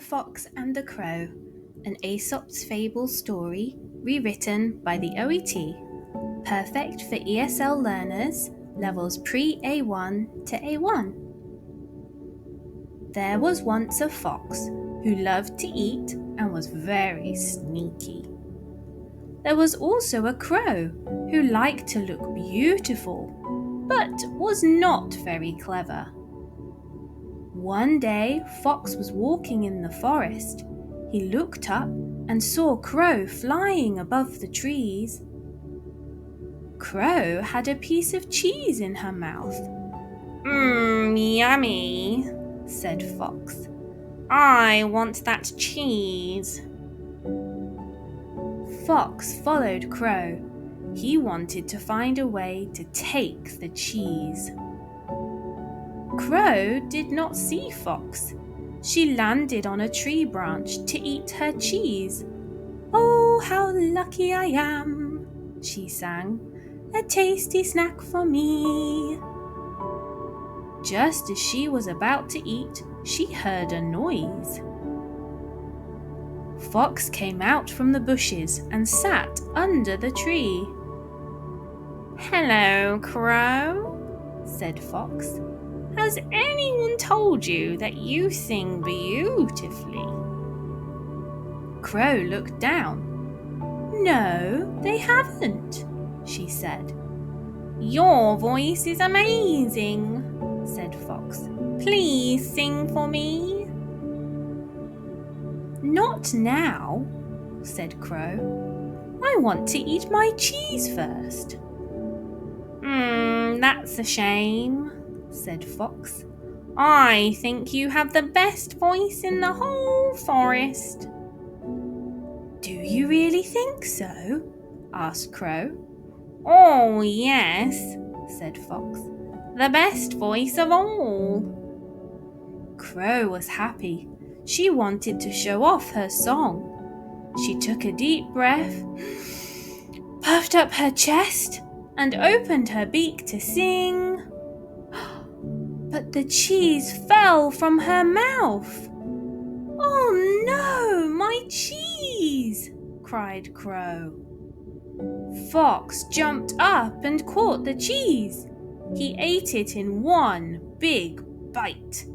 Fox and the Crow, an Aesop Fable story rewritten by theOET, perfect for ESL learners, levels pre-A1 to A1. There was once a fox who loved to eat and was very sneaky. There was also a crow who liked to look beautiful, but was not very clever. One day, Fox was walking in the forest. He looked up and saw Crow flying above the trees. Crow had a piece of cheese in her mouth. Yummy, said Fox. I want that cheese. Fox followed Crow. He wanted to find a way to take the cheese. Crow did not see Fox. She landed on a tree branch to eat her cheese. Oh, how lucky I am, she sang. A tasty snack for me. Just as she was about to eat, she heard a noise. Fox came out from the bushes and sat under the tree. Hello, Crow, said Fox. Has anyone told you that you sing beautifully? Crow looked down. No, they haven't, she said. Your voice is amazing, said Fox. Please sing for me. Not now, said Crow. I want to eat my cheese first. That's a shame, said Fox. I think you have the best voice in the whole forest. Do you really think so? Asked Crow. Oh, yes, said Fox. The best voice of all. Crow was happy. She wanted to show off her song. She took a deep breath, puffed up her chest, and opened her beak to sing. But the cheese fell from her mouth. Oh no, my cheese! Cried Crow. Fox jumped up and caught the cheese. He ate it in one big bite.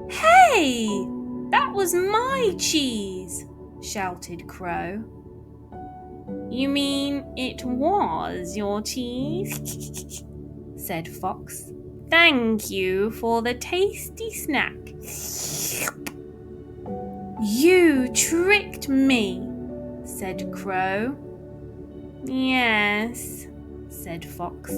Hey! That was my cheese! Shouted Crow. You mean it was your cheese? Said Fox. Thank you for the tasty snack. You tricked me, said Crow. Yes, said Fox.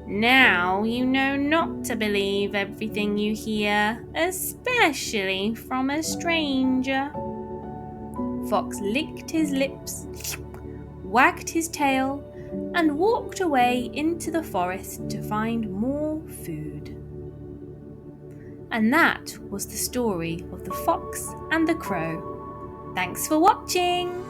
Now you know not to believe everything you hear, especially from a stranger. Fox licked his lips, wagged his tail, and walked away into the forest to find more food. And that was the story of the fox and the crow. Thanks for watching!